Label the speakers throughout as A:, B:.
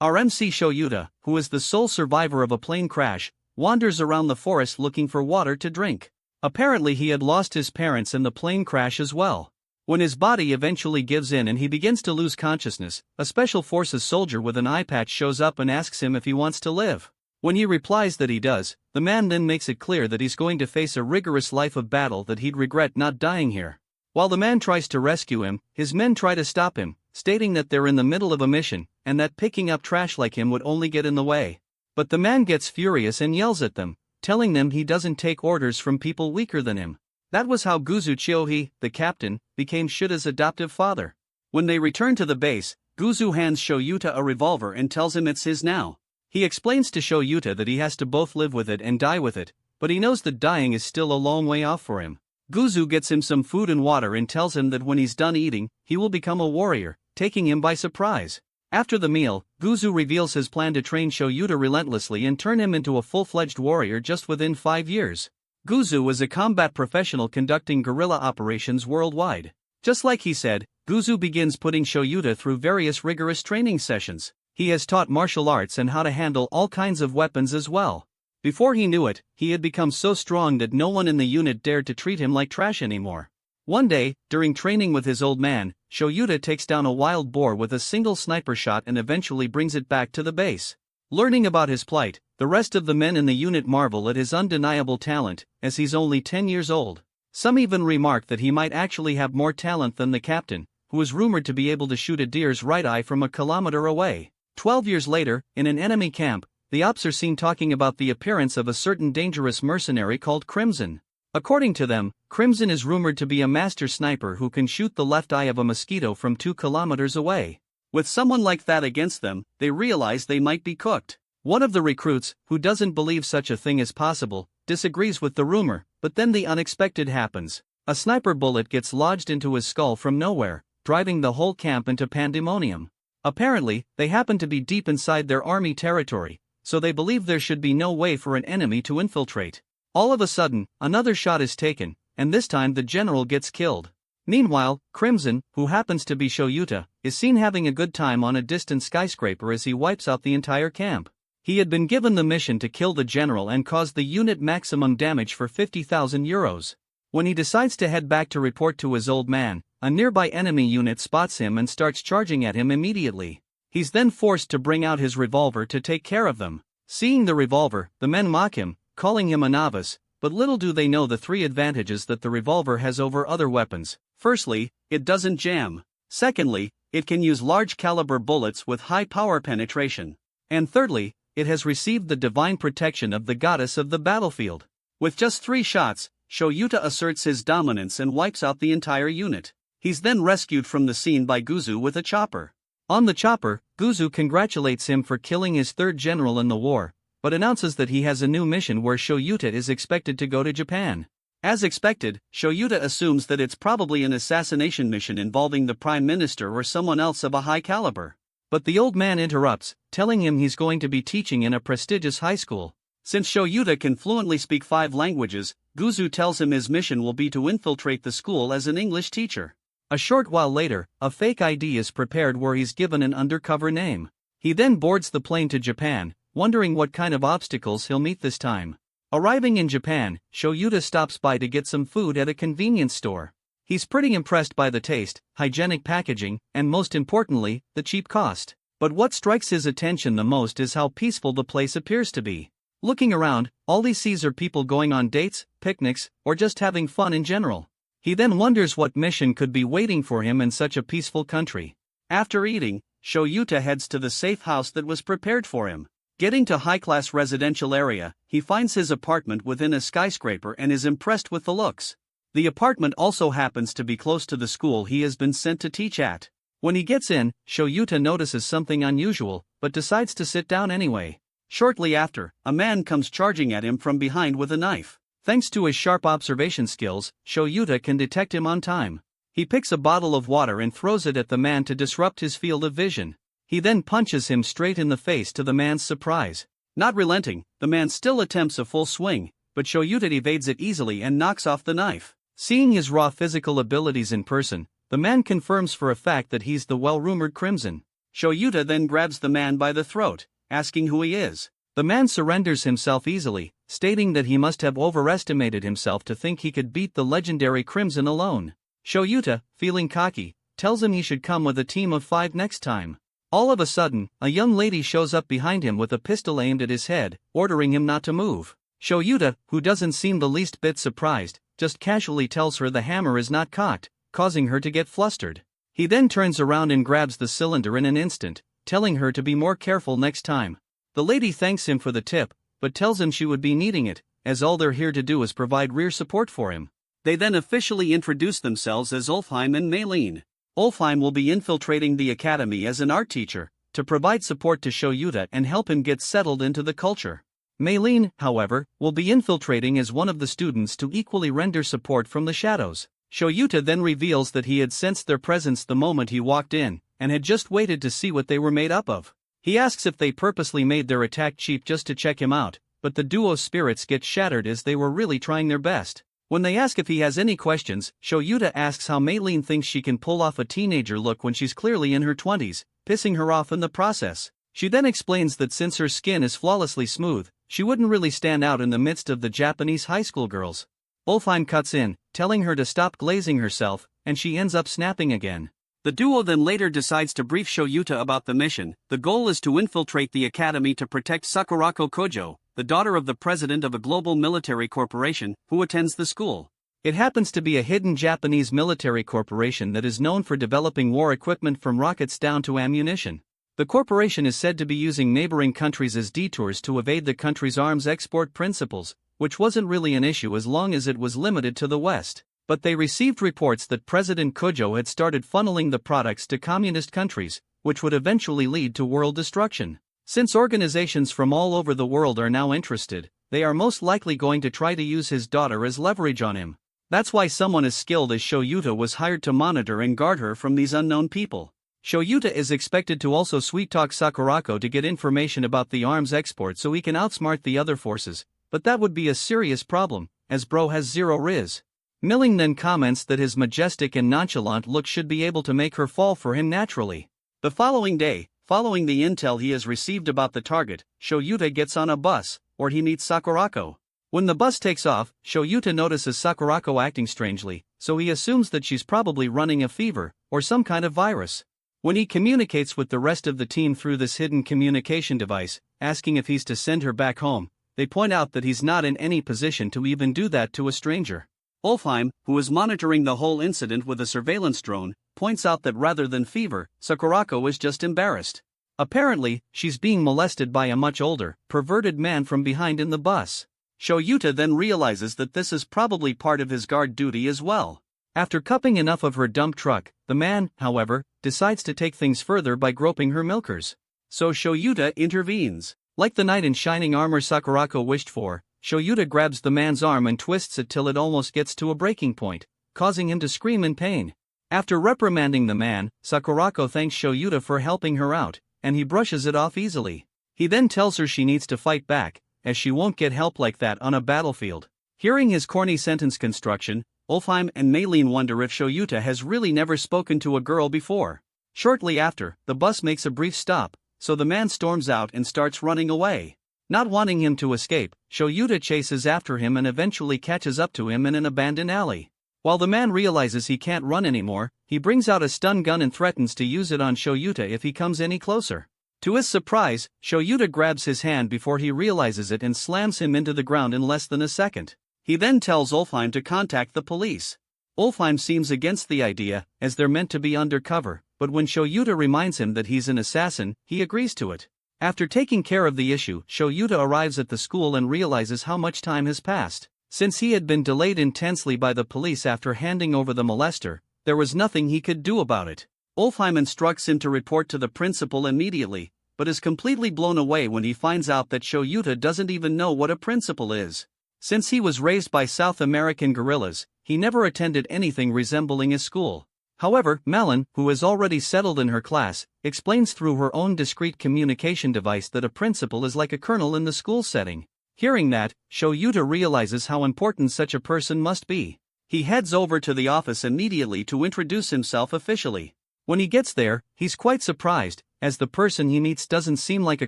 A: Our MC Shoyuta, who is the sole survivor of a plane crash, wanders around the forest looking for water to drink. Apparently he had lost his parents in the plane crash as well. When his body eventually gives in and he begins to lose consciousness, a special forces soldier with an eye patch shows up and asks him if he wants to live. When he replies that he does, the man then makes it clear that he's going to face a rigorous life of battle, that he'd regret not dying here. While the man tries to rescue him, his men try to stop him, stating that they're in the middle of a mission, and that picking up trash like him would only get in the way. But the man gets furious and yells at them, telling them he doesn't take orders from people weaker than him. That was how Guzu Chiohi, the captain, became Shuta's adoptive father. When they return to the base, Guzu hands Shoyuta a revolver and tells him it's his now. He explains to Shoyuta that he has to both live with it and die with it, but he knows that dying is still a long way off for him. Guzu gets him some food and water and tells him that when he's done eating, he will become a warrior, taking him by surprise. After the meal, Guzu reveals his plan to train Shoyuta relentlessly and turn him into a full-fledged warrior just within 5 years. Guzu is a combat professional conducting guerrilla operations worldwide. Just like he said, Guzu begins putting Shoyuta through various rigorous training sessions. He has taught martial arts and how to handle all kinds of weapons as well. Before he knew it, he had become so strong that no one in the unit dared to treat him like trash anymore. One day, during training with his old man, Shoyuta takes down a wild boar with a single sniper shot and eventually brings it back to the base. Learning about his plight, the rest of the men in the unit marvel at his undeniable talent, as he's only 10 years old. Some even remark that he might actually have more talent than the captain, who is rumored to be able to shoot a deer's right eye from a kilometer away. 12 years later, in an enemy camp, the ops are seen talking about the appearance of a certain dangerous mercenary called Crimson. According to them, Crimson is rumored to be a master sniper who can shoot the left eye of a mosquito from 2 kilometers away. With someone like that against them, they realize they might be cooked. One of the recruits, who doesn't believe such a thing is possible, disagrees with the rumor, but then the unexpected happens. A sniper bullet gets lodged into his skull from nowhere, driving the whole camp into pandemonium. Apparently, they happen to be deep inside their army territory, so they believe there should be no way for an enemy to infiltrate. All of a sudden, another shot is taken, and this time the general gets killed. Meanwhile, Crimson, who happens to be Shoyuta, is seen having a good time on a distant skyscraper as he wipes out the entire camp. He had been given the mission to kill the general and cause the unit maximum damage for 50,000 euros. When he decides to head back to report to his old man, a nearby enemy unit spots him and starts charging at him immediately. He's then forced to bring out his revolver to take care of them. Seeing the revolver, the men mock him, calling him a novice, but little do they know the 3 advantages that the revolver has over other weapons. Firstly, it doesn't jam. Secondly, it can use large caliber bullets with high power penetration. And thirdly, it has received the divine protection of the goddess of the battlefield. With just 3 shots, Shoyuta asserts his dominance and wipes out the entire unit. He's then rescued from the scene by Guzu with a chopper. On the chopper, Guzu congratulates him for killing his 3rd general in the war, but announces that he has a new mission where Shoyuta is expected to go to Japan. As expected, Shoyuta assumes that it's probably an assassination mission involving the prime minister or someone else of a high caliber. But the old man interrupts, telling him he's going to be teaching in a prestigious high school. Since Shoyuta can fluently speak 5 languages, Guzu tells him his mission will be to infiltrate the school as an English teacher. A short while later, a fake ID is prepared where he's given an undercover name. He then boards the plane to Japan, wondering what kind of obstacles he'll meet this time. Arriving in Japan, Shoyuta stops by to get some food at a convenience store. He's pretty impressed by the taste, hygienic packaging, and most importantly, the cheap cost. But what strikes his attention the most is how peaceful the place appears to be. Looking around, all he sees are people going on dates, picnics, or just having fun in general. He then wonders what mission could be waiting for him in such a peaceful country. After eating, Shoyuta heads to the safe house that was prepared for him. Getting to high-class residential area, he finds his apartment within a skyscraper and is impressed with the looks. The apartment also happens to be close to the school he has been sent to teach at. When he gets in, Shoyuta notices something unusual, but decides to sit down anyway. Shortly after, a man comes charging at him from behind with a knife. Thanks to his sharp observation skills, Shoyuta can detect him on time. He picks a bottle of water and throws it at the man to disrupt his field of vision. He then punches him straight in the face to the man's surprise. Not relenting, the man still attempts a full swing, but Shoyuta evades it easily and knocks off the knife. Seeing his raw physical abilities in person, the man confirms for a fact that he's the well-rumored Crimson. Shoyuta then grabs the man by the throat, asking who he is. The man surrenders himself easily, stating that he must have overestimated himself to think he could beat the legendary Crimson alone. Shoyuta, feeling cocky, tells him he should come with a team of 5 next time. All of a sudden, a young lady shows up behind him with a pistol aimed at his head, ordering him not to move. Shoyuta, who doesn't seem the least bit surprised, just casually tells her the hammer is not cocked, causing her to get flustered. He then turns around and grabs the cylinder in an instant, telling her to be more careful next time. The lady thanks him for the tip, but tells him she would be needing it, as all they're here to do is provide rear support for him. They then officially introduce themselves as Ulfheim and Maylene. Ulfheim will be infiltrating the academy as an art teacher, to provide support to Shoyuta and help him get settled into the culture. Maylene, however, will be infiltrating as one of the students to equally render support from the shadows. Shoyuta then reveals that he had sensed their presence the moment he walked in, and had just waited to see what they were made up of. He asks if they purposely made their attack cheap just to check him out, but the duo's spirits get shattered as they were really trying their best. When they ask if he has any questions, Shoyuta asks how Maylene thinks she can pull off a teenager look when she's clearly in her 20s, pissing her off in the process. She then explains that since her skin is flawlessly smooth, she wouldn't really stand out in the midst of the Japanese high school girls. Ulfheim cuts in, telling her to stop glazing herself, and she ends up snapping again. The duo then later decides to brief Shoyuta about the mission. The goal is to infiltrate the academy to protect Sakurako Kojo, the daughter of the president of a global military corporation, who attends the school. It happens to be a hidden Japanese military corporation that is known for developing war equipment from rockets down to ammunition. The corporation is said to be using neighboring countries as detours to evade the country's arms export principles, which wasn't really an issue as long as it was limited to the West. But they received reports that President Kojo had started funneling the products to communist countries, which would eventually lead to world destruction. Since organizations from all over the world are now interested, they are most likely going to try to use his daughter as leverage on him. That's why someone as skilled as Shoyuta was hired to monitor and guard her from these unknown people. Shoyuta is expected to also sweet-talk Sakurako to get information about the arms export so he can outsmart the other forces, but that would be a serious problem, as bro has zero riz. Milling then comments that his majestic and nonchalant look should be able to make her fall for him naturally. The following day, following the intel he has received about the target, Shoyuta gets on a bus, or he meets Sakurako. When the bus takes off, Shoyuta notices Sakurako acting strangely, so he assumes that she's probably running a fever, or some kind of virus. When he communicates with the rest of the team through this hidden communication device, asking if he's to send her back home, they point out that he's not in any position to even do that to a stranger. Ulfheim, who is monitoring the whole incident with a surveillance drone, points out that rather than fever, Sakurako is just embarrassed. Apparently, she's being molested by a much older, perverted man from behind in the bus. Shoyuta then realizes that this is probably part of his guard duty as well. After cupping enough of her dump truck, the man, however, decides to take things further by groping her milkers. So Shoyuta intervenes. Like the knight in shining armor Sakurako wished for, Shoyuta grabs the man's arm and twists it till it almost gets to a breaking point, causing him to scream in pain. After reprimanding the man, Sakurako thanks Shoyuta for helping her out, and he brushes it off easily. He then tells her she needs to fight back, as she won't get help like that on a battlefield. Hearing his corny sentence construction, Ulfheim and Maylene wonder if Shoyuta has really never spoken to a girl before. Shortly after, the bus makes a brief stop, so the man storms out and starts running away. Not wanting him to escape, Shoyuta chases after him and eventually catches up to him in an abandoned alley. While the man realizes he can't run anymore, he brings out a stun gun and threatens to use it on Shoyuta if he comes any closer. To his surprise, Shoyuta grabs his hand before he realizes it and slams him into the ground in less than a second. He then tells Ulfheim to contact the police. Ulfheim seems against the idea, as they're meant to be undercover, but when Shoyuta reminds him that he's an assassin, he agrees to it. After taking care of the issue, Shoyuta arrives at the school and realizes how much time has passed. Since he had been delayed intensely by the police after handing over the molester, there was nothing he could do about it. Ulfheim instructs him to report to the principal immediately, but is completely blown away when he finds out that Shoyuta doesn't even know what a principal is. Since he was raised by South American guerrillas, he never attended anything resembling a school. However, Malin, who is already settled in her class, explains through her own discreet communication device that a principal is like a colonel in the school setting. Hearing that, Shoyuta realizes how important such a person must be. He heads over to the office immediately to introduce himself officially. When he gets there, he's quite surprised, as the person he meets doesn't seem like a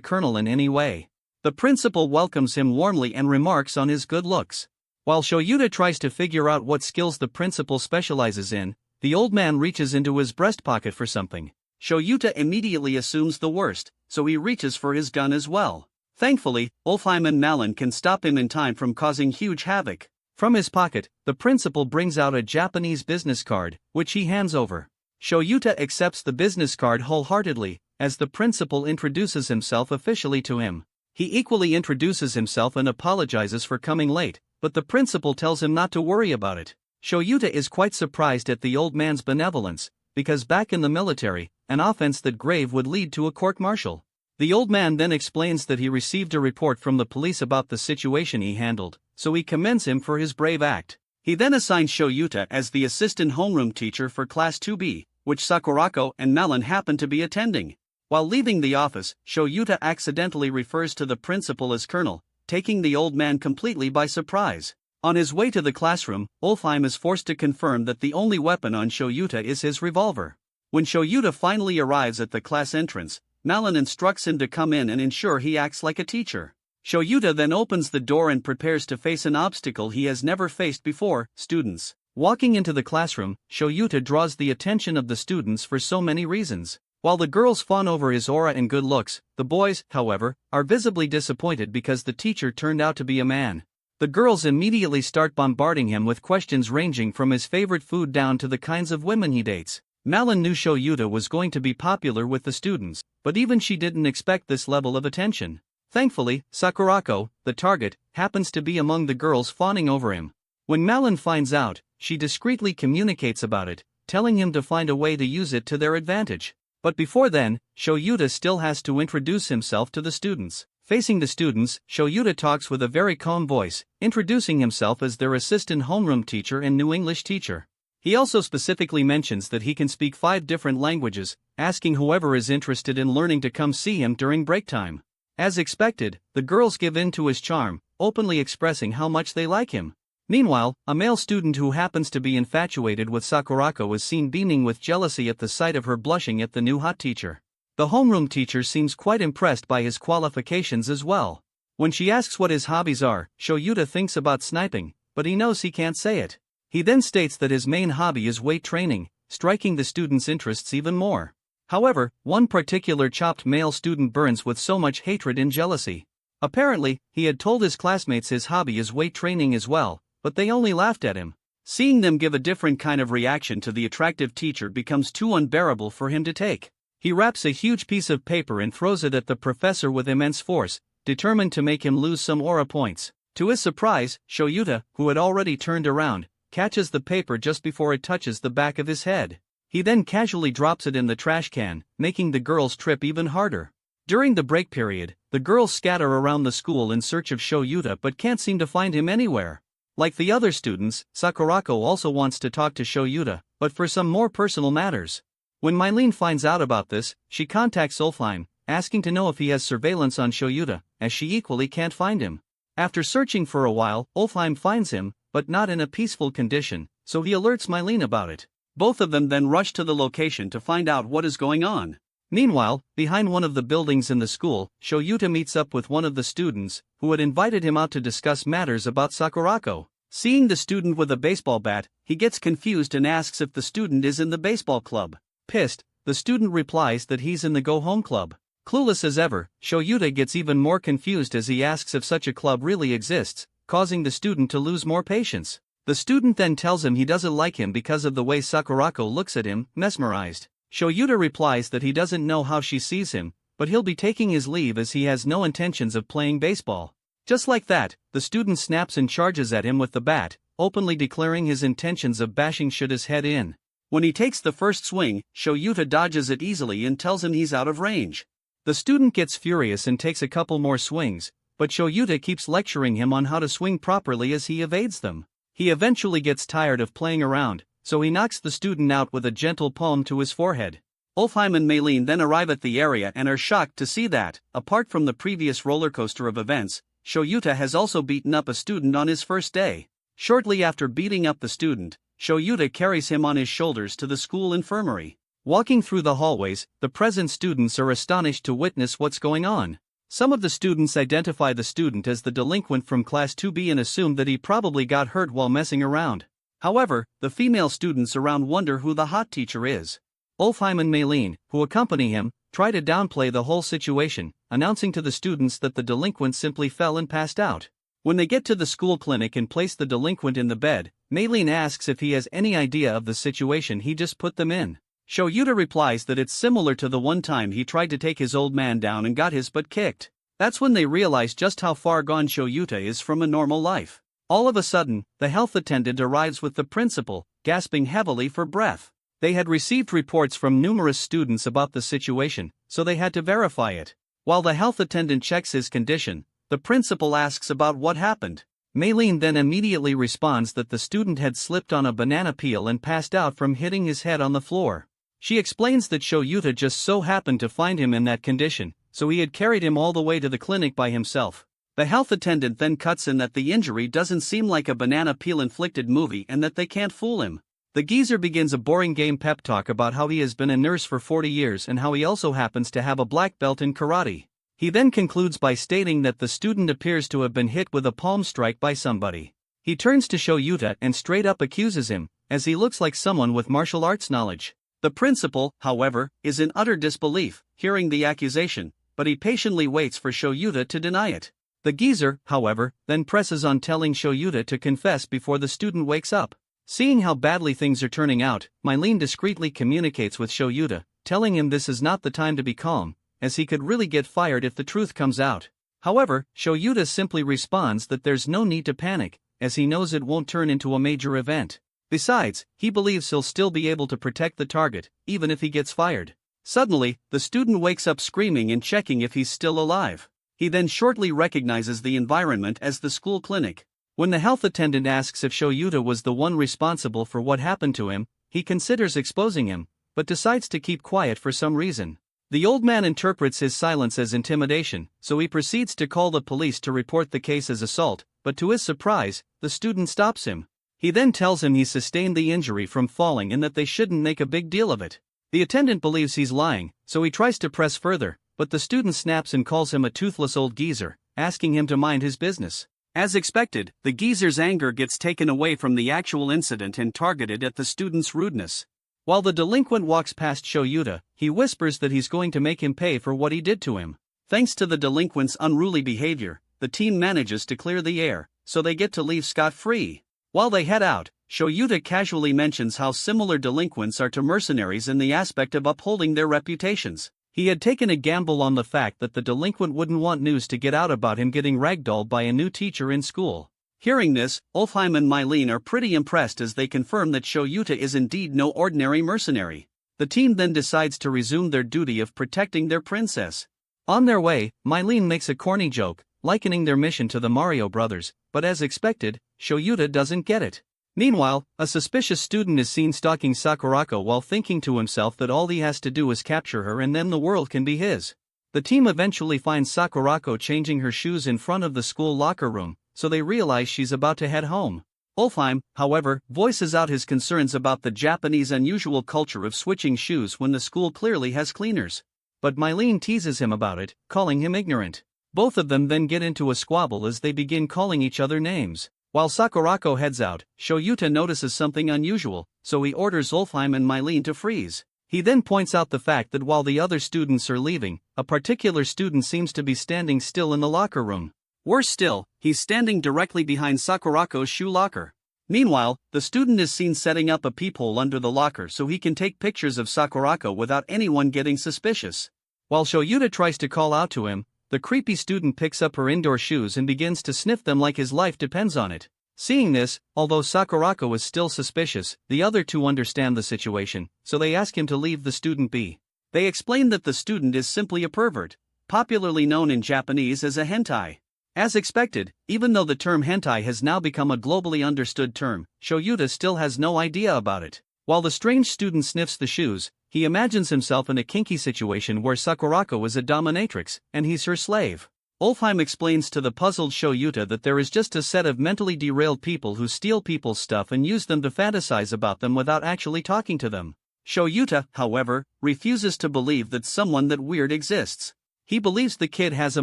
A: colonel in any way. The principal welcomes him warmly and remarks on his good looks. While Shoyuta tries to figure out what skills the principal specializes in, the old man reaches into his breast pocket for something. Shoyuta immediately assumes the worst, so he reaches for his gun as well. Thankfully, Ulfheim and Malin can stop him in time from causing huge havoc. From his pocket, the principal brings out a Japanese business card, which he hands over. Shoyuta accepts the business card wholeheartedly, as the principal introduces himself officially to him. He equally introduces himself and apologizes for coming late, but the principal tells him not to worry about it. Shoyuta is quite surprised at the old man's benevolence, because back in the military, an offense that grave would lead to a court-martial. The old man then explains that he received a report from the police about the situation he handled, so he commends him for his brave act. He then assigns Shoyuta as the assistant homeroom teacher for Class 2B, which Sakurako and Malin happen to be attending. While leaving the office, Shoyuta accidentally refers to the principal as Colonel, taking the old man completely by surprise. On his way to the classroom, Ulfheim is forced to confirm that the only weapon on Shoyuta is his revolver. When Shoyuta finally arrives at the class entrance, Malin instructs him to come in and ensure he acts like a teacher. Shoyuta then opens the door and prepares to face an obstacle he has never faced before: students. Walking into the classroom, Shoyuta draws the attention of the students for so many reasons. While the girls fawn over his aura and good looks, the boys, however, are visibly disappointed because the teacher turned out to be a man. The girls immediately start bombarding him with questions ranging from his favorite food down to the kinds of women he dates. Malin knew Shoyuta was going to be popular with the students, but even she didn't expect this level of attention. Thankfully, Sakurako, the target, happens to be among the girls fawning over him. When Malin finds out, she discreetly communicates about it, telling him to find a way to use it to their advantage. But before then, Shoyuta still has to introduce himself to the students. Facing the students, Shoyuta talks with a very calm voice, introducing himself as their assistant homeroom teacher and new English teacher. He also specifically mentions that he can speak 5 different languages, asking whoever is interested in learning to come see him during break time. As expected, the girls give in to his charm, openly expressing how much they like him. Meanwhile, a male student who happens to be infatuated with Sakurako is seen beaming with jealousy at the sight of her blushing at the new hot teacher. The homeroom teacher seems quite impressed by his qualifications as well. When she asks what his hobbies are, Shoyuta thinks about sniping, but he knows he can't say it. He then states that his main hobby is weight training, striking the students' interests even more. However, one particular chopped male student burns with so much hatred and jealousy. Apparently, he had told his classmates his hobby is weight training as well, but they only laughed at him. Seeing them give a different kind of reaction to the attractive teacher becomes too unbearable for him to take. He wraps a huge piece of paper and throws it at the professor with immense force, determined to make him lose some aura points. To his surprise, Shoyuta, who had already turned around, catches the paper just before it touches the back of his head. He then casually drops it in the trash can, making the girls trip even harder. During the break period, the girls scatter around the school in search of Shoyuta but can't seem to find him anywhere. Like the other students, Sakurako also wants to talk to Shoyuta, but for some more personal matters. When Mylene finds out about this, she contacts Ulfheim, asking to know if he has surveillance on Shoyuta, as she equally can't find him. After searching for a while, Ulfheim finds him, but not in a peaceful condition, so he alerts Mylene about it. Both of them then rush to the location to find out what is going on. Meanwhile, behind one of the buildings in the school, Shoyuta meets up with one of the students, who had invited him out to discuss matters about Sakurako. Seeing the student with a baseball bat, he gets confused and asks if the student is in the baseball club. Pissed, the student replies that he's in the go-home club. Clueless as ever, Shoyuta gets even more confused as he asks if such a club really exists, causing the student to lose more patience. The student then tells him he doesn't like him because of the way Sakurako looks at him, mesmerized. Shoyuta replies that he doesn't know how she sees him, but he'll be taking his leave as he has no intentions of playing baseball. Just like that, the student snaps and charges at him with the bat, openly declaring his intentions of bashing Shuta's head in. When he takes the first swing, Shoyuta dodges it easily and tells him he's out of range. The student gets furious and takes a couple more swings, but Shoyuta keeps lecturing him on how to swing properly as he evades them. He eventually gets tired of playing around, so he knocks the student out with a gentle palm to his forehead. Ulfheim and Mylene then arrive at the area and are shocked to see that, apart from the previous roller coaster of events, Shoyuta has also beaten up a student on his first day. Shortly after beating up the student, Shoyuta carries him on his shoulders to the school infirmary. Walking through the hallways, the present students are astonished to witness what's going on. Some of the students identify the student as the delinquent from Class 2B and assume that he probably got hurt while messing around. However, the female students around wonder who the hot teacher is. Ulfheim and Maylene, who accompany him, try to downplay the whole situation, announcing to the students that the delinquent simply fell and passed out. When they get to the school clinic and place the delinquent in the bed, Maylene asks if he has any idea of the situation he just put them in. Shoyuta replies that it's similar to the one time he tried to take his old man down and got his butt kicked. That's when they realize just how far gone Shoyuta is from a normal life. All of a sudden, the health attendant arrives with the principal, gasping heavily for breath. They had received reports from numerous students about the situation, so they had to verify it. While the health attendant checks his condition, the principal asks about what happened. Maylene then immediately responds that the student had slipped on a banana peel and passed out from hitting his head on the floor. She explains that Shoyuta just so happened to find him in that condition, so he had carried him all the way to the clinic by himself. The health attendant then cuts in that the injury doesn't seem like a banana peel inflicted movie and that they can't fool him. The geezer begins a boring game pep talk about how he has been a nurse for 40 years and how he also happens to have a black belt in karate. He then concludes by stating that the student appears to have been hit with a palm strike by somebody. He turns to Shoyuta and straight up accuses him, as he looks like someone with martial arts knowledge. The principal, however, is in utter disbelief, hearing the accusation, but he patiently waits for Shoyuta to deny it. The geezer, however, then presses on telling Shoyuta to confess before the student wakes up. Seeing how badly things are turning out, Maylene discreetly communicates with Shoyuta, telling him this is not the time to be calm, as he could really get fired if the truth comes out. However, Shoyuta simply responds that there's no need to panic, as he knows it won't turn into a major event. Besides, he believes he'll still be able to protect the target, even if he gets fired. Suddenly, the student wakes up screaming and checking if he's still alive. He then shortly recognizes the environment as the school clinic. When the health attendant asks if Shoyuta was the one responsible for what happened to him, he considers exposing him, but decides to keep quiet for some reason. The old man interprets his silence as intimidation, so he proceeds to call the police to report the case as assault, but to his surprise, the student stops him. He then tells him he sustained the injury from falling and that they shouldn't make a big deal of it. The attendant believes he's lying, so he tries to press further, but the student snaps and calls him a toothless old geezer, asking him to mind his business. As expected, the geezer's anger gets taken away from the actual incident and targeted at the student's rudeness. While the delinquent walks past Shoyuta, he whispers that he's going to make him pay for what he did to him. Thanks to the delinquent's unruly behavior, the team manages to clear the air, so they get to leave scot-free. While they head out, Shoyuta casually mentions how similar delinquents are to mercenaries in the aspect of upholding their reputations. He had taken a gamble on the fact that the delinquent wouldn't want news to get out about him getting ragdolled by a new teacher in school. Hearing this, Ulfheim and Maylene are pretty impressed as they confirm that Shoyuta is indeed no ordinary mercenary. The team then decides to resume their duty of protecting their princess. On their way, Maylene makes a corny joke, likening their mission to the Mario Brothers, but as expected, Shoyuta doesn't get it. Meanwhile, a suspicious student is seen stalking Sakurako while thinking to himself that all he has to do is capture her and then the world can be his. The team eventually finds Sakurako changing her shoes in front of the school locker room, so they realize she's about to head home. Ulfheim, however, voices out his concerns about the Japanese unusual culture of switching shoes when the school clearly has cleaners. But Maylene teases him about it, calling him ignorant. Both of them then get into a squabble as they begin calling each other names. While Sakurako heads out, Shoyuta notices something unusual, so he orders Ulfheim and Maylene to freeze. He then points out the fact that while the other students are leaving, a particular student seems to be standing still in the locker room. Worse still, he's standing directly behind Sakurako's shoe locker. Meanwhile, the student is seen setting up a peephole under the locker so he can take pictures of Sakurako without anyone getting suspicious. While Shoyuta tries to call out to him, the creepy student picks up her indoor shoes and begins to sniff them like his life depends on it. Seeing this, although Sakurako is still suspicious, the other two understand the situation, so they ask him to leave the student be. They explain that the student is simply a pervert, popularly known in Japanese as a hentai. As expected, even though the term hentai has now become a globally understood term, Shoyuta still has no idea about it. While the strange student sniffs the shoes, he imagines himself in a kinky situation where Sakurako is a dominatrix, and he's her slave. Ulfheim explains to the puzzled Shoyuta that there is just a set of mentally derailed people who steal people's stuff and use them to fantasize about them without actually talking to them. Shoyuta, however, refuses to believe that someone that weird exists. He believes the kid has a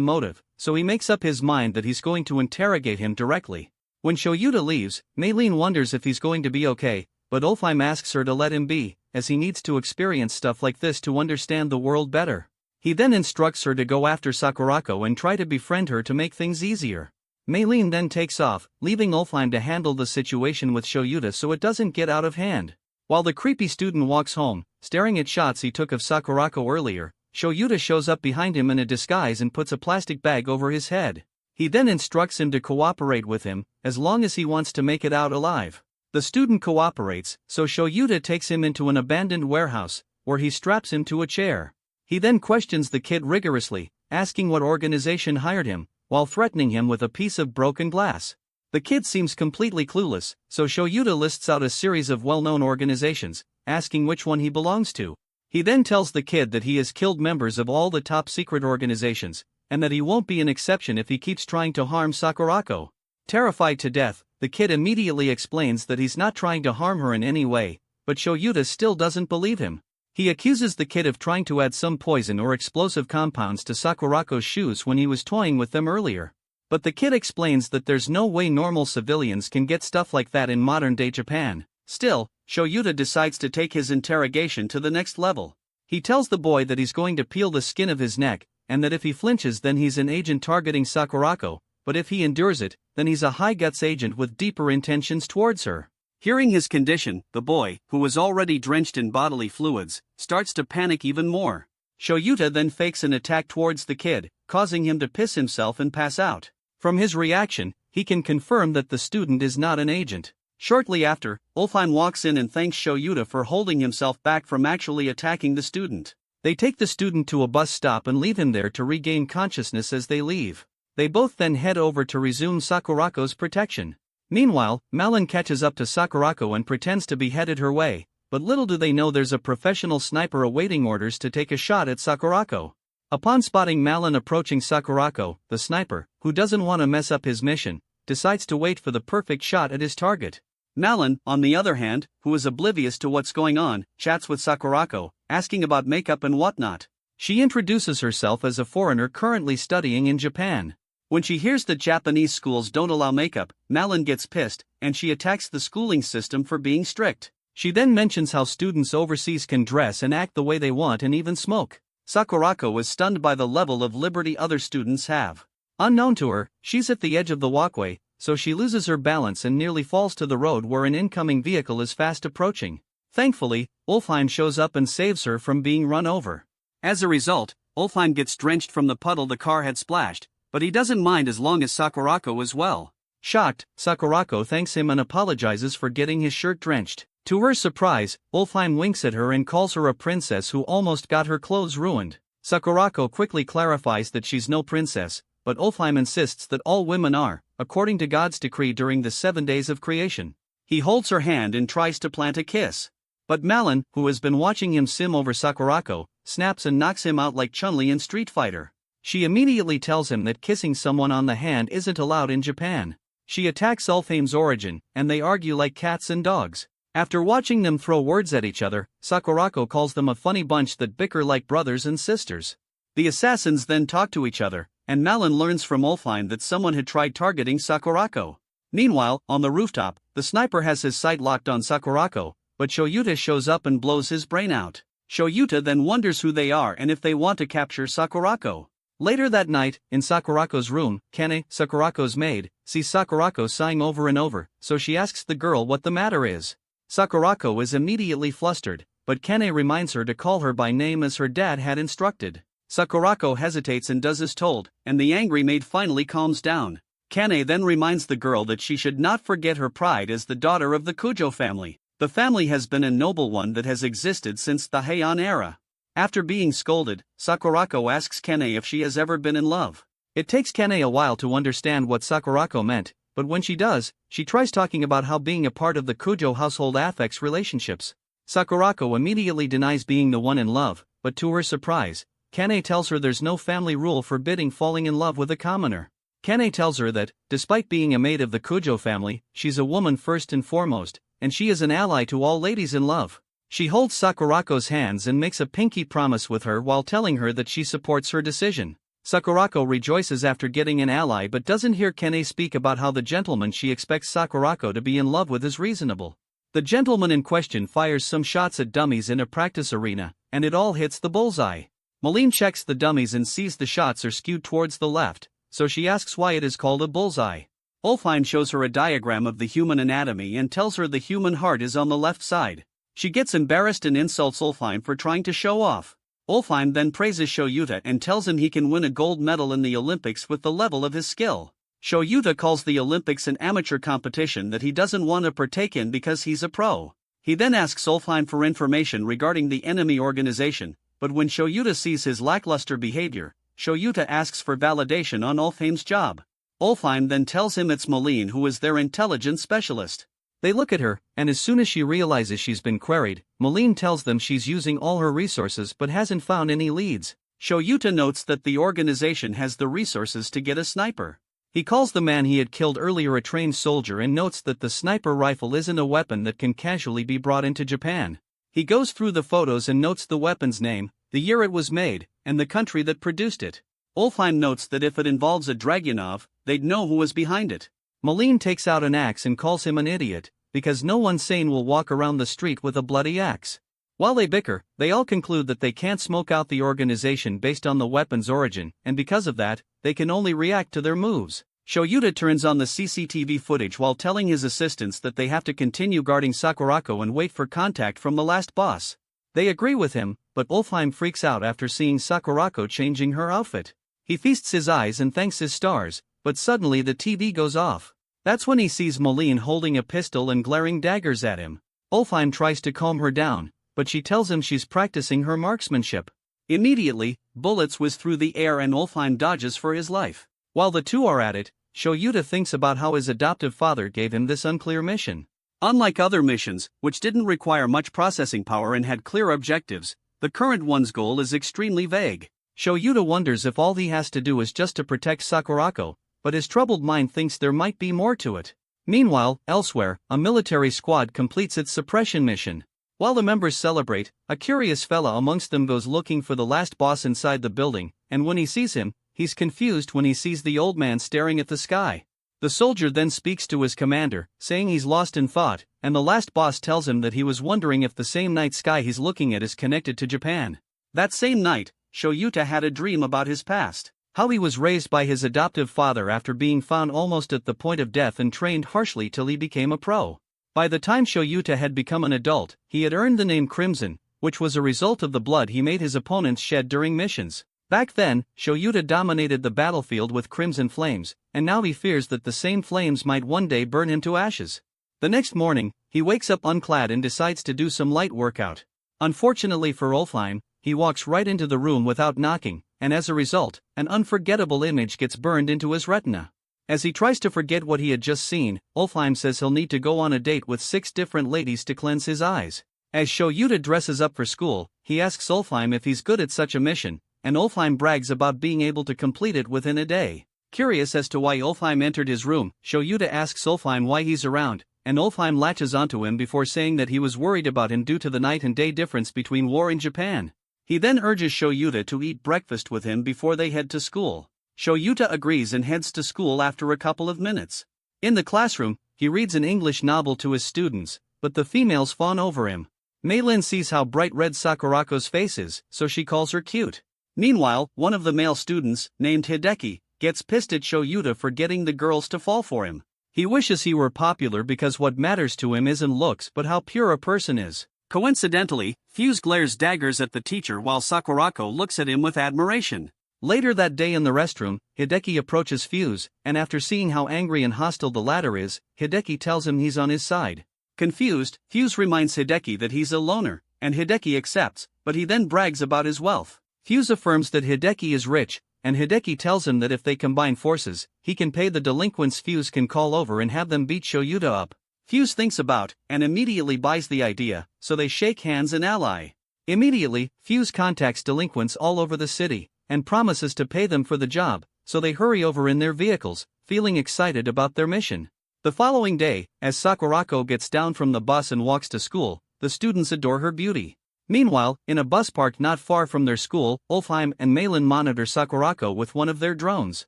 A: motive, so he makes up his mind that he's going to interrogate him directly. When Shoyuta leaves, Maylene wonders if he's going to be okay, but Ulfheim asks her to let him be, as he needs to experience stuff like this to understand the world better. He then instructs her to go after Sakurako and try to befriend her to make things easier. Maylene then takes off, leaving Ulfheim to handle the situation with Shoyuta so it doesn't get out of hand. While the creepy student walks home, staring at shots he took of Sakurako earlier, Shoyuta shows up behind him in a disguise and puts a plastic bag over his head. He then instructs him to cooperate with him, as long as he wants to make it out alive. The student cooperates, so Shoyuta takes him into an abandoned warehouse, where he straps him to a chair. He then questions the kid rigorously, asking what organization hired him, while threatening him with a piece of broken glass. The kid seems completely clueless, so Shoyuta lists out a series of well-known organizations, asking which one he belongs to. He then tells the kid that he has killed members of all the top-secret organizations, and that he won't be an exception if he keeps trying to harm Sakurako. Terrified to death, the kid immediately explains that he's not trying to harm her in any way, but Shoyuta still doesn't believe him. He accuses the kid of trying to add some poison or explosive compounds to Sakurako's shoes when he was toying with them earlier. But the kid explains that there's no way normal civilians can get stuff like that in modern-day Japan. Still, Shoyuta decides to take his interrogation to the next level. He tells the boy that he's going to peel the skin of his neck, and that if he flinches then he's an agent targeting Sakurako, but if he endures it, then he's a high-guts agent with deeper intentions towards her. Hearing his condition, the boy, who was already drenched in bodily fluids, starts to panic even more. Shoyuta then fakes an attack towards the kid, causing him to piss himself and pass out. From his reaction, he can confirm that the student is not an agent. Shortly after, Ulfheim walks in and thanks Shoyuta for holding himself back from actually attacking the student. They take the student to a bus stop and leave him there to regain consciousness as they leave. They both then head over to resume Sakurako's protection. Meanwhile, Malin catches up to Sakurako and pretends to be headed her way, but little do they know there's a professional sniper awaiting orders to take a shot at Sakurako. Upon spotting Malin approaching Sakurako, the sniper, who doesn't want to mess up his mission, decides to wait for the perfect shot at his target. Malin, on the other hand, who is oblivious to what's going on, chats with Sakurako, asking about makeup and whatnot. She introduces herself as a foreigner currently studying in Japan. When she hears that Japanese schools don't allow makeup, Malin gets pissed, and she attacks the schooling system for being strict. She then mentions how students overseas can dress and act the way they want and even smoke. Sakurako is stunned by the level of liberty other students have. Unknown to her, she's at the edge of the walkway, so she loses her balance and nearly falls to the road where an incoming vehicle is fast approaching. Thankfully, Ulfheim shows up and saves her from being run over. As a result, Ulfheim gets drenched from the puddle the car had splashed, but he doesn't mind as long as Sakurako is well. Shocked, Sakurako thanks him and apologizes for getting his shirt drenched. To her surprise, Ulfheim winks at her and calls her a princess who almost got her clothes ruined. Sakurako quickly clarifies that she's no princess, but Ulfheim insists that all women are, according to God's decree during the 7 days of creation. He holds her hand and tries to plant a kiss. But Malin, who has been watching him sim over Sakurako, snaps and knocks him out like Chun-Li in Street Fighter. She immediately tells him that kissing someone on the hand isn't allowed in Japan. She attacks Ulfheim's origin, and they argue like cats and dogs. After watching them throw words at each other, Sakurako calls them a funny bunch that bicker like brothers and sisters. The assassins then talk to each other, and Malin learns from Ulfheim that someone had tried targeting Sakurako. Meanwhile, on the rooftop, the sniper has his sight locked on Sakurako, but Shoyuta shows up and blows his brain out. Shoyuta then wonders who they are and if they want to capture Sakurako. Later that night, in Sakurako's room, Kane, Sakurako's maid, sees Sakurako sighing over and over, so she asks the girl what the matter is. Sakurako is immediately flustered, but Kane reminds her to call her by name as her dad had instructed. Sakurako hesitates and does as told, and the angry maid finally calms down. Kane then reminds the girl that she should not forget her pride as the daughter of the Kujo family. The family has been a noble one that has existed since the Heian era. After being scolded, Sakurako asks Kane if she has ever been in love. It takes Kane a while to understand what Sakurako meant, but when she does, she tries talking about how being a part of the Kujo household affects relationships. Sakurako immediately denies being the one in love, but to her surprise, Kane tells her there's no family rule forbidding falling in love with a commoner. Kane tells her that, despite being a maid of the Kujo family, she's a woman first and foremost, and she is an ally to all ladies in love. She holds Sakurako's hands and makes a pinky promise with her while telling her that she supports her decision. Sakurako rejoices after getting an ally but doesn't hear Kene speak about how the gentleman she expects Sakurako to be in love with is reasonable. The gentleman in question fires some shots at dummies in a practice arena, and it all hits the bullseye. Malene checks the dummies and sees the shots are skewed towards the left, so she asks why it is called a bullseye. Ulfheim shows her a diagram of the human anatomy and tells her the human heart is on the left side. She gets embarrassed and insults Ulfheim for trying to show off. Ulfheim then praises Shoyuta and tells him he can win a gold medal in the Olympics with the level of his skill. Shoyuta calls the Olympics an amateur competition that he doesn't want to partake in because he's a pro. He then asks Ulfheim for information regarding the enemy organization, but when Shoyuta sees his lackluster behavior, Shoyuta asks for validation on Ulfheim's job. Ulfheim then tells him it's Malene who is their intelligence specialist. They look at her, and as soon as she realizes she's been queried, Malene tells them she's using all her resources but hasn't found any leads. Shoyuta notes that the organization has the resources to get a sniper. He calls the man he had killed earlier a trained soldier and notes that the sniper rifle isn't a weapon that can casually be brought into Japan. He goes through the photos and notes the weapon's name, the year it was made, and the country that produced it. Ulfheim notes that if it involves a Dragunov, they'd know who was behind it. Malene takes out an axe and calls him an idiot, because no one sane will walk around the street with a bloody axe. While they bicker, they all conclude that they can't smoke out the organization based on the weapon's origin, and because of that, they can only react to their moves. Shoyuta turns on the CCTV footage while telling his assistants that they have to continue guarding Sakurako and wait for contact from the last boss. They agree with him, but Ulfheim freaks out after seeing Sakurako changing her outfit. He feasts his eyes and thanks his stars, but suddenly the TV goes off. That's when he sees Malene holding a pistol and glaring daggers at him. Ulfheim tries to calm her down, but she tells him she's practicing her marksmanship. Immediately, bullets whiz through the air and Ulfheim dodges for his life. While the two are at it, Shoyuta thinks about how his adoptive father gave him this unclear mission. Unlike other missions, which didn't require much processing power and had clear objectives, the current one's goal is extremely vague. Shoyuta wonders if all he has to do is just to protect Sakurako, but his troubled mind thinks there might be more to it. Meanwhile, elsewhere, a military squad completes its suppression mission. While the members celebrate, a curious fella amongst them goes looking for the last boss inside the building, and when he sees him, he's confused when he sees the old man staring at the sky. The soldier then speaks to his commander, saying he's lost in thought, and the last boss tells him that he was wondering if the same night sky he's looking at is connected to Japan. That same night, Shoyuta had a dream about his past, how he was raised by his adoptive father after being found almost at the point of death and trained harshly till he became a pro. By the time Shoyuta had become an adult, he had earned the name Crimson, which was a result of the blood he made his opponents shed during missions. Back then, Shoyuta dominated the battlefield with crimson flames, and now he fears that the same flames might one day burn him to ashes. The next morning, he wakes up unclad and decides to do some light workout. Unfortunately for Ulfheim, he walks right into the room without knocking, and as a result, an unforgettable image gets burned into his retina. As he tries to forget what he had just seen, Ulfheim says he'll need to go on a date with 6 different ladies to cleanse his eyes. As Shoyuta dresses up for school, he asks Ulfheim if he's good at such a mission, and Ulfheim brags about being able to complete it within a day. Curious as to why Ulfheim entered his room, Shoyuta asks Ulfheim why he's around, and Ulfheim latches onto him before saying that he was worried about him due to the night and day difference between war in Japan. He then urges Shoyuta to eat breakfast with him before they head to school. Shoyuta agrees and heads to school after a couple of minutes. In the classroom, he reads an English novel to his students, but the females fawn over him. Meilin sees how bright red Sakurako's face is, so she calls her cute. Meanwhile, one of the male students, named Hideki, gets pissed at Shoyuta for getting the girls to fall for him. He wishes he were popular because what matters to him isn't looks but how pure a person is. Coincidentally, Fuse glares daggers at the teacher while Sakurako looks at him with admiration. Later that day in the restroom, Hideki approaches Fuse, and after seeing how angry and hostile the latter is, Hideki tells him he's on his side. Confused, Fuse reminds Hideki that he's a loner, and Hideki accepts, but he then brags about his wealth. Fuse affirms that Hideki is rich, and Hideki tells him that if they combine forces, he can pay the delinquents Fuse can call over and have them beat Shoyuta up. Fuse thinks about, and immediately buys the idea, so they shake hands and ally. Immediately, Fuse contacts delinquents all over the city, and promises to pay them for the job, so they hurry over in their vehicles, feeling excited about their mission. The following day, as Sakurako gets down from the bus and walks to school, the the students adore her beauty. Meanwhile, in a bus park not far from their school, Ulfheim and Malin monitor Sakurako with one of their drones.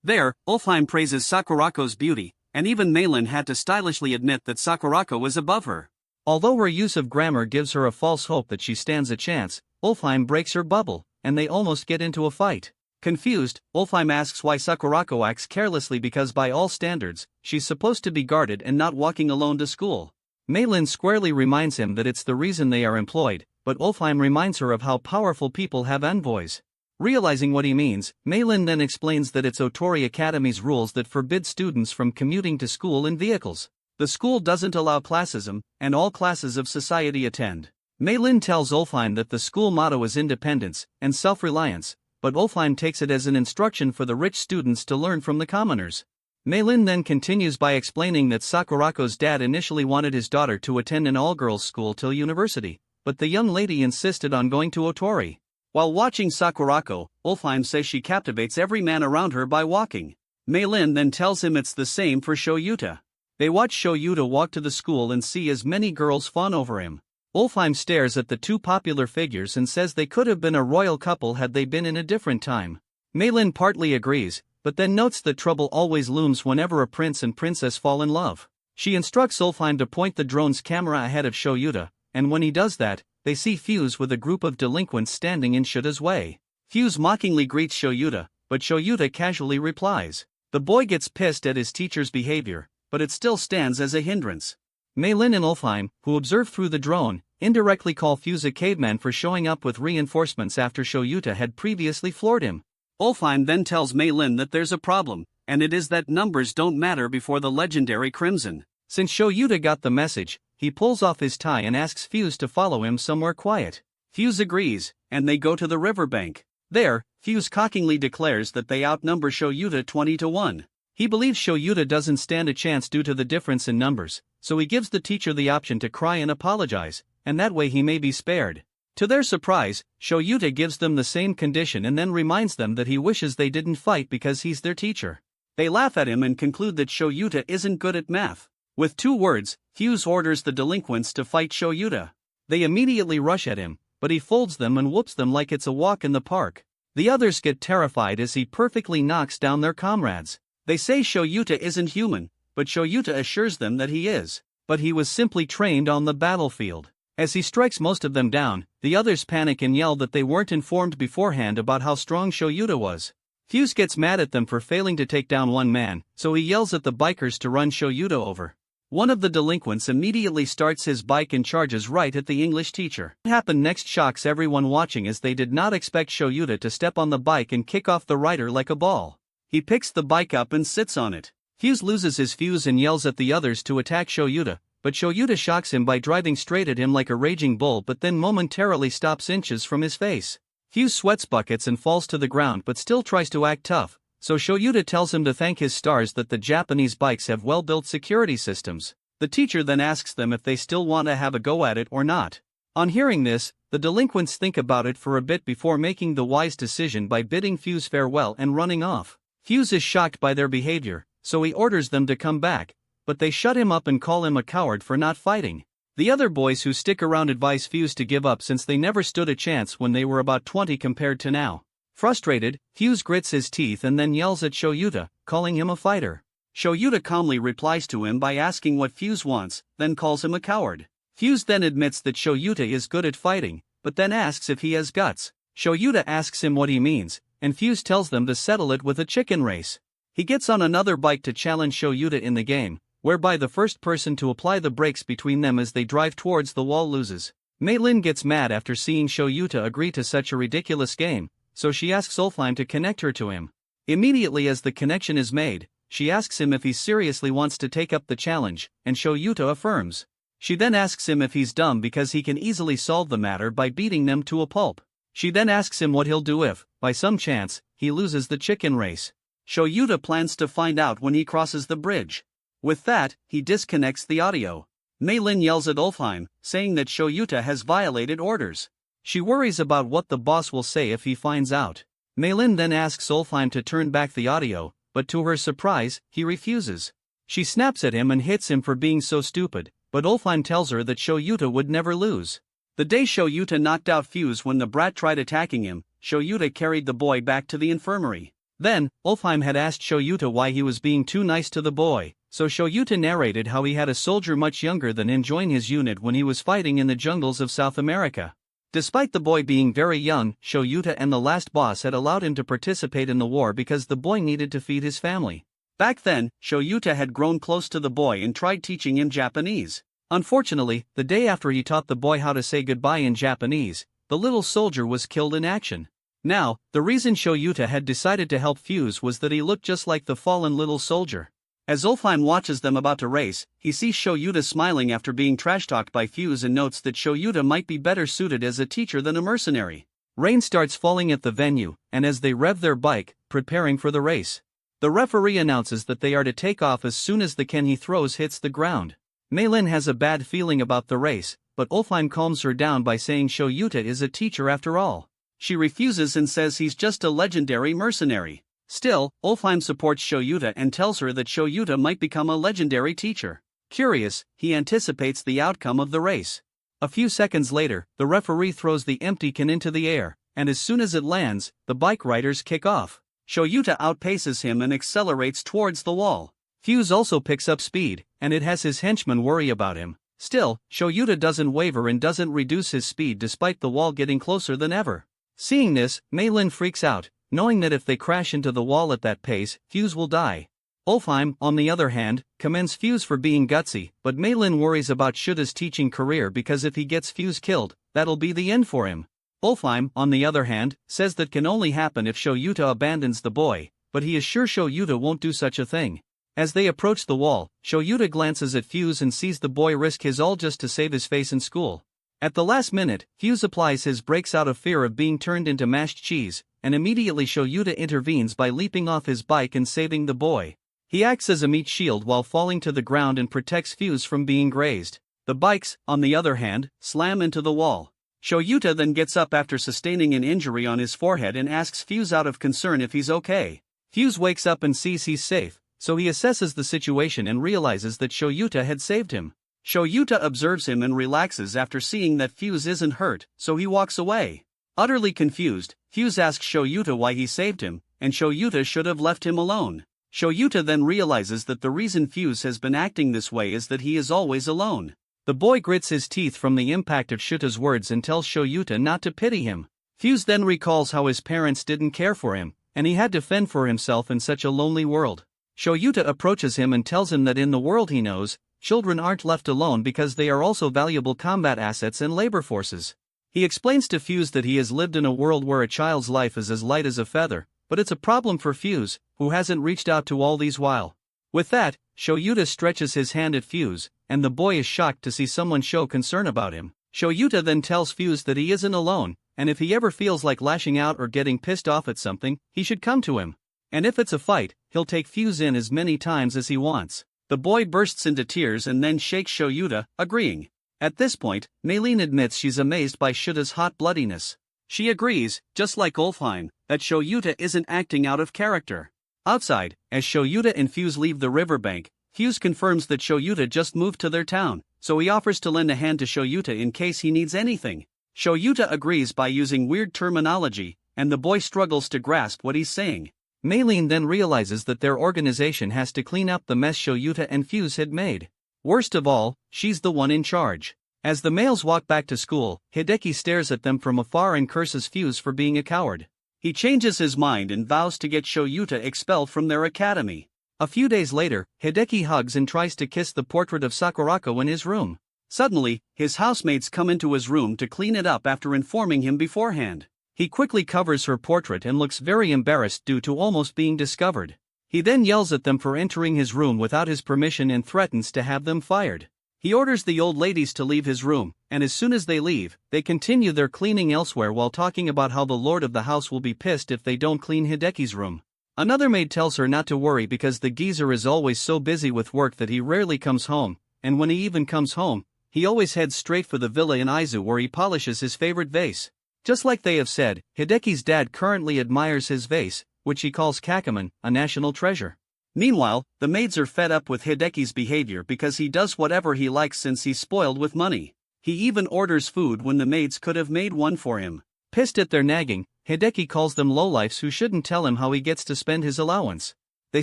A: There, Ulfheim praises Sakurako's beauty, and even Malin had to stylishly admit that Sakurako was above her. Although her use of grammar gives her a false hope that she stands a chance, Ulfheim breaks her bubble, and they almost get into a fight. Confused, Ulfheim asks why Sakurako acts carelessly because by all standards, she's supposed to be guarded and not walking alone to school. Malin squarely reminds him that it's the reason they are employed, but Ulfheim reminds her of how powerful people have envoys. Realizing what he means, Malin then explains that it's Otori Academy's rules that forbid students from commuting to school in vehicles. The school doesn't allow classism, and all classes of society attend. Malin tells Ulfheim that the school motto is independence and self-reliance, but Ulfheim takes it as an instruction for the rich students to learn from the commoners. Malin then continues by explaining that Sakurako's dad initially wanted his daughter to attend an all-girls school till university, but the young lady insisted on going to Otori. While watching Sakurako, Ulfheim says she captivates every man around her by walking. Malin then tells him it's the same for Shoyuta. They watch Shoyuta walk to the school and see as many girls fawn over him. Ulfheim stares at the two popular figures and says they could have been a royal couple had they been in a different time. Malin partly agrees, but then notes that trouble always looms whenever a prince and princess fall in love. She instructs Ulfheim to point the drone's camera ahead of Shoyuta, and when he does that, they see Fuse with a group of delinquents standing in Shuta's way. Fuse mockingly greets Shoyuta, but Shoyuta casually replies. The boy gets pissed at his teacher's behavior, but it still stands as a hindrance. Malin and Ulfheim, who observe through the drone, indirectly call Fuse a caveman for showing up with reinforcements after Shoyuta had previously floored him. Ulfheim then tells Malin that there's a problem, and it is that numbers don't matter before the legendary Crimson. Since Shoyuta got the message, he pulls off his tie and asks Fuse to follow him somewhere quiet. Fuse agrees, and they go to the riverbank. There, Fuse cockingly declares that they outnumber Shoyuta 20-1. He believes Shoyuta doesn't stand a chance due to the difference in numbers, so he gives the teacher the option to cry and apologize, and that way he may be spared. To their surprise, Shoyuta gives them the same condition and then reminds them that he wishes they didn't fight because he's their teacher. They laugh at him and conclude that Shoyuta isn't good at math. With 2 words, Fuse orders the delinquents to fight Shoyuta. They immediately rush at him, but he folds them and whoops them like it's a walk in the park. The others get terrified as he perfectly knocks down their comrades. They say Shoyuta isn't human, but Shoyuta assures them that he is. But he was simply trained on the battlefield. As he strikes most of them down, the others panic and yell that they weren't informed beforehand about how strong Shoyuta was. Fuse gets mad at them for failing to take down one man, so he yells at the bikers to run Shoyuta over. One of the delinquents immediately starts his bike and charges right at the English teacher. What happened next shocks everyone watching as they did not expect Shoyuta to step on the bike and kick off the rider like a ball. He picks the bike up and sits on it. Fuse loses his fuse and yells at the others to attack Shoyuta, but Shoyuta shocks him by driving straight at him like a raging bull but then momentarily stops inches from his face. Fuse sweats buckets and falls to the ground but still tries to act tough, so Shoyuta tells him to thank his stars that the Japanese bikes have well-built security systems. The teacher then asks them if they still want to have a go at it or not. On hearing this, the delinquents think about it for a bit before making the wise decision by bidding Fuse farewell and running off. Fuse is shocked by their behavior, so he orders them to come back, but they shut him up and call him a coward for not fighting. The other boys who stick around advise Fuse to give up since they never stood a chance when they were about 20 compared to now. Frustrated, Fuse grits his teeth and then yells at Shoyuta, calling him a fighter. Shoyuta calmly replies to him by asking what Fuse wants, then calls him a coward. Fuse then admits that Shoyuta is good at fighting, but then asks if he has guts. Shoyuta asks him what he means, and Fuse tells them to settle it with a chicken race. He gets on another bike to challenge Shoyuta in the game, whereby the first person to apply the brakes between them as they drive towards the wall loses. Mei-Lin gets mad after seeing Shoyuta agree to such a ridiculous game, so she asks Ulfheim to connect her to him. Immediately as the connection is made, she asks him if he seriously wants to take up the challenge, and Shoyuta affirms. She then asks him if he's dumb because he can easily solve the matter by beating them to a pulp. She then asks him what he'll do if, by some chance, he loses the chicken race. Shoyuta plans to find out when he crosses the bridge. With that, he disconnects the audio. Mei-Lin yells at Ulfheim, saying that Shoyuta has violated orders. She worries about what the boss will say if he finds out. Mei-Lin then asks Ulfheim to turn back the audio, but to her surprise, he refuses. She snaps at him and hits him for being so stupid, but Ulfheim tells her that Shoyuta would never lose. The day Shoyuta knocked out Fuse when the brat tried attacking him, Shoyuta carried the boy back to the infirmary. Then, Ulfheim had asked Shoyuta why he was being too nice to the boy, so Shoyuta narrated how he had a soldier much younger than him join his unit when he was fighting in the jungles of South America. Despite the boy being very young, Shoyuta and the last boss had allowed him to participate in the war because the boy needed to feed his family. Back then, Shoyuta had grown close to the boy and tried teaching him Japanese. Unfortunately, the day after he taught the boy how to say goodbye in Japanese, the little soldier was killed in action. Now, the reason Shoyuta had decided to help Fuse was that he looked just like the fallen little soldier. As Ulfheim watches them about to race, he sees Shoyuta smiling after being trash-talked by Fuse and notes that Shoyuta might be better suited as a teacher than a mercenary. Rain starts falling at the venue, and as they rev their bike, preparing for the race, the referee announces that they are to take off as soon as the ken he throws hits the ground. Meilin has a bad feeling about the race, but Ulfheim calms her down by saying Shoyuta is a teacher after all. She refuses and says he's just a legendary mercenary. Still, Ulfheim supports Shoyuta and tells her that Shoyuta might become a legendary teacher. Curious, he anticipates the outcome of the race. A few seconds later, the referee throws the empty can into the air, and as soon as it lands, the bike riders kick off. Shoyuta outpaces him and accelerates towards the wall. Fuse also picks up speed, and it has his henchmen worry about him. Still, Shoyuta doesn't waver and doesn't reduce his speed despite the wall getting closer than ever. Seeing this, Meilin freaks out, knowing that if they crash into the wall at that pace, Fuse will die. Ulfheim, on the other hand, commends Fuse for being gutsy, but Meilin worries about Shuta's teaching career because if he gets Fuse killed, that'll be the end for him. Ulfheim, on the other hand, says that can only happen if Shoyuta abandons the boy, but he is sure Shoyuta won't do such a thing. As they approach the wall, Shoyuta glances at Fuse and sees the boy risk his all just to save his face in school. At the last minute, Fuse applies his brakes out of fear of being turned into mashed cheese, and immediately Shoyuta intervenes by leaping off his bike and saving the boy. He acts as a meat shield while falling to the ground and protects Fuse from being grazed. The bikes, on the other hand, slam into the wall. Shoyuta then gets up after sustaining an injury on his forehead and asks Fuse out of concern if he's okay. Fuse wakes up and sees he's safe, so he assesses the situation and realizes that Shoyuta had saved him. Shoyuta observes him and relaxes after seeing that Fuse isn't hurt, so he walks away. Utterly confused, Fuse asks Shoyuta why he saved him, and Shoyuta should have left him alone. Shoyuta then realizes that the reason Fuse has been acting this way is that he is always alone. The boy grits his teeth from the impact of Shuta's words and tells Shoyuta not to pity him. Fuse then recalls how his parents didn't care for him, and he had to fend for himself in such a lonely world. Shoyuta approaches him and tells him that in the world he knows, children aren't left alone because they are also valuable combat assets and labor forces. He explains to Fuse that he has lived in a world where a child's life is as light as a feather, but it's a problem for Fuse, who hasn't reached out to all these while. With that, Shoyuta stretches his hand at Fuse, and the boy is shocked to see someone show concern about him. Shoyuta then tells Fuse that he isn't alone, and if he ever feels like lashing out or getting pissed off at something, he should come to him. And if it's a fight, he'll take Fuse in as many times as he wants. The boy bursts into tears and then shakes Shoyuta, agreeing. At this point, Meilin admits she's amazed by Shuta's hot bloodiness. She agrees, just like Ulfheim, that Shoyuta isn't acting out of character. Outside, as Shoyuta and Fuse leave the riverbank, Fuse confirms that Shoyuta just moved to their town, so he offers to lend a hand to Shoyuta in case he needs anything. Shoyuta agrees by using weird terminology, and the boy struggles to grasp what he's saying. Meilin then realizes that their organization has to clean up the mess Shoyuta and Fuse had made. Worst of all, she's the one in charge. As the males walk back to school, Hideki stares at them from afar and curses Fuse for being a coward. He changes his mind and vows to get Shoyuta expelled from their academy. A few days later, Hideki hugs and tries to kiss the portrait of Sakurako in his room. Suddenly, his housemates come into his room to clean it up after informing him beforehand. He quickly covers her portrait and looks very embarrassed due to almost being discovered. He then yells at them for entering his room without his permission and threatens to have them fired. He orders the old ladies to leave his room, and as soon as they leave, they continue their cleaning elsewhere while talking about how the lord of the house will be pissed if they don't clean Hideki's room. Another maid tells her not to worry because the geezer is always so busy with work that he rarely comes home, and when he even comes home, he always heads straight for the villa in Aizu where he polishes his favorite vase. Just like they have said, Hideki's dad currently admires his vase, which he calls Kakeman, a national treasure. Meanwhile, the maids are fed up with Hideki's behavior because he does whatever he likes since he's spoiled with money. He even orders food when the maids could have made one for him. Pissed at their nagging, Hideki calls them lowlifes who shouldn't tell him how he gets to spend his allowance. They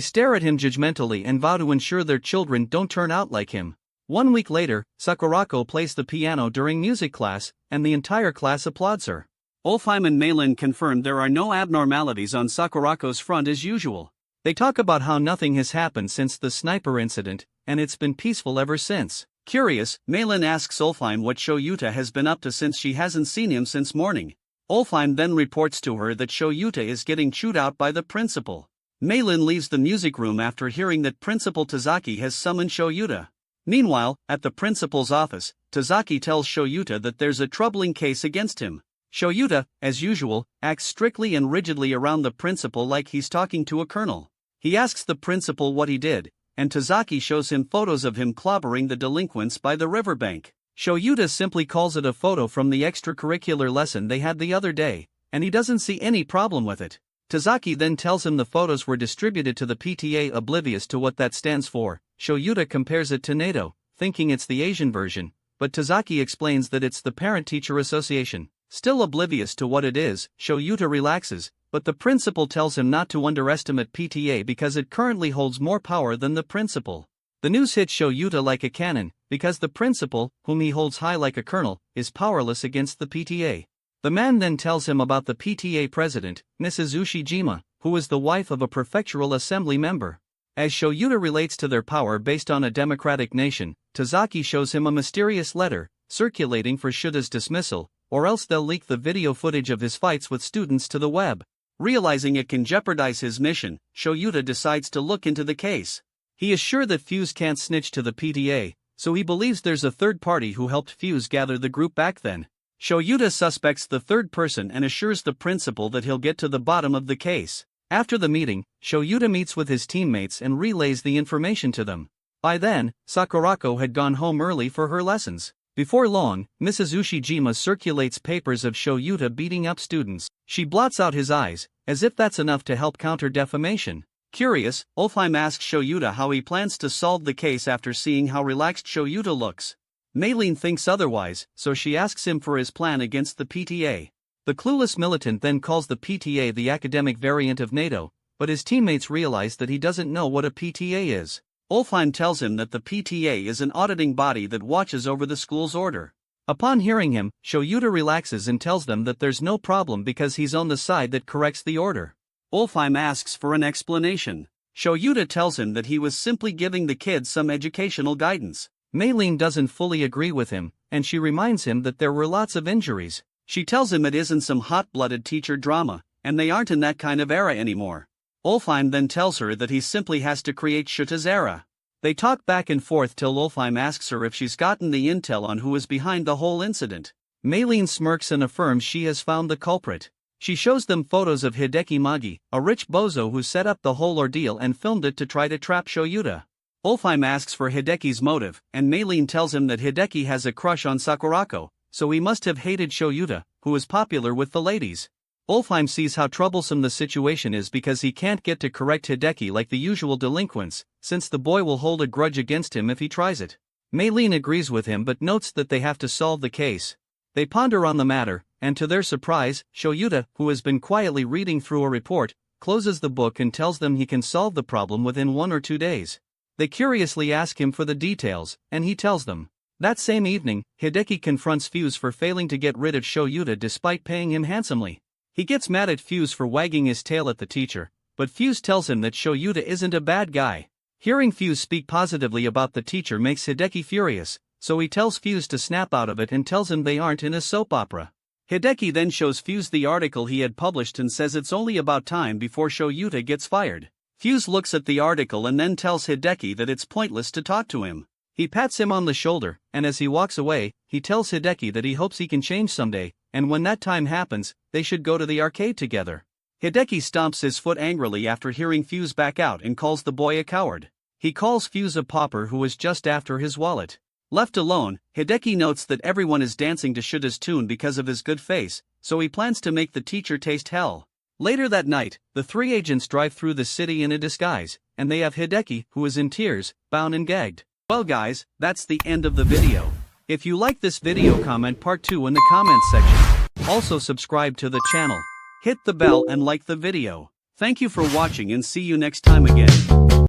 A: stare at him judgmentally and vow to ensure their children don't turn out like him. 1 week later, Sakurako plays the piano during music class, and the entire class applauds her. Olfheim and Malin confirm there are no abnormalities on Sakurako's front as usual. They talk about how nothing has happened since the sniper incident, and it's been peaceful ever since. Curious, Malin asks Olfheim what Shoyuta has been up to since she hasn't seen him since morning. Olfheim then reports to her that Shoyuta is getting chewed out by the principal. Malin leaves the music room after hearing that Principal Tazaki has summoned Shoyuta. Meanwhile, at the principal's office, Tazaki tells Shoyuta that there's a troubling case against him. Shoyuta, as usual, acts strictly and rigidly around the principal like he's talking to a colonel. He asks the principal what he did, and Tazaki shows him photos of him clobbering the delinquents by the riverbank. Shoyuta simply calls it a photo from the extracurricular lesson they had the other day, and he doesn't see any problem with it. Tazaki then tells him the photos were distributed to the PTA. Oblivious to what that stands for, Shoyuta compares it to NATO, thinking it's the Asian version, but Tazaki explains that it's the Parent-Teacher Association. Still oblivious to what it is, Shoyuta relaxes, but the principal tells him not to underestimate PTA because it currently holds more power than the principal. The news hits Shoyuta like a cannon, because the principal, whom he holds high like a colonel, is powerless against the PTA. The man then tells him about the PTA president, Mrs. Ushijima, who is the wife of a prefectural assembly member. As Shoyuta relates to their power based on a democratic nation, Tazaki shows him a mysterious letter, circulating for Shuta's dismissal, or else they'll leak the video footage of his fights with students to the web. Realizing it can jeopardize his mission, Shoyuta decides to look into the case. He is sure that Fuse can't snitch to the PTA, so he believes there's a third party who helped Fuse gather the group back then. Shoyuta suspects the third person and assures the principal that he'll get to the bottom of the case. After the meeting, Shoyuta meets with his teammates and relays the information to them. By then, Sakurako had gone home early for her lessons. Before long, Mrs. Ushijima circulates papers of Shoyuta beating up students. She blots out his eyes, as if that's enough to help counter defamation. Curious, Olfheim asks Shoyuta how he plans to solve the case after seeing how relaxed Shoyuta looks. Malin thinks otherwise, so she asks him for his plan against the PTA. The clueless militant then calls the PTA the academic variant of NATO, but his teammates realize that he doesn't know what a PTA is. Olfheim tells him that the PTA is an auditing body that watches over the school's order. Upon hearing him, Shoyuta relaxes and tells them that there's no problem because he's on the side that corrects the order. Olfheim asks for an explanation. Shoyuta tells him that he was simply giving the kids some educational guidance. Malin doesn't fully agree with him, and she reminds him that there were lots of injuries. She tells him it isn't some hot-blooded teacher drama, and they aren't in that kind of era anymore. Olfheim then tells her that he simply has to create Shuta's era. They talk back and forth till Olfheim asks her if she's gotten the intel on who is behind the whole incident. Malin smirks and affirms she has found the culprit. She shows them photos of Hideki Magi, a rich bozo who set up the whole ordeal and filmed it to try to trap Shoyuta. Olfheim asks for Hideki's motive, and Malin tells him that Hideki has a crush on Sakurako, so he must have hated Shoyuta, who is popular with the ladies. Olfheim sees how troublesome the situation is because he can't get to correct Hideki like the usual delinquents, since the boy will hold a grudge against him if he tries it. Malin agrees with him but notes that they have to solve the case. They ponder on the matter, and to their surprise, Shoyuta, who has been quietly reading through a report, closes the book and tells them he can solve the problem within 1 or 2 days. They curiously ask him for the details, and he tells them. That same evening, Hideki confronts Fuse for failing to get rid of Shoyuta despite paying him handsomely. He gets mad at Fuse for wagging his tail at the teacher, but Fuse tells him that Shoyuta isn't a bad guy. Hearing Fuse speak positively about the teacher makes Hideki furious, so he tells Fuse to snap out of it and tells him they aren't in a soap opera. Hideki then shows Fuse the article he had published and says it's only about time before Shoyuta gets fired. Fuse looks at the article and then tells Hideki that it's pointless to talk to him. He pats him on the shoulder, and as he walks away, he tells Hideki that he hopes he can change someday, and when that time happens, they should go to the arcade together. Hideki stomps his foot angrily after hearing Fuse back out and calls the boy a coward. He calls Fuse a pauper who is just after his wallet. Left alone, Hideki notes that everyone is dancing to Shuta's tune because of his good face, so he plans to make the teacher taste hell. Later that night, the 3 agents drive through the city in a disguise, and they have Hideki, who is in tears, bound and gagged. Well guys, that's the end of the video. If you like this video, comment part 2 in the comments section. Also subscribe to the channel. Hit the bell and like the video. Thank you for watching and see you next time again.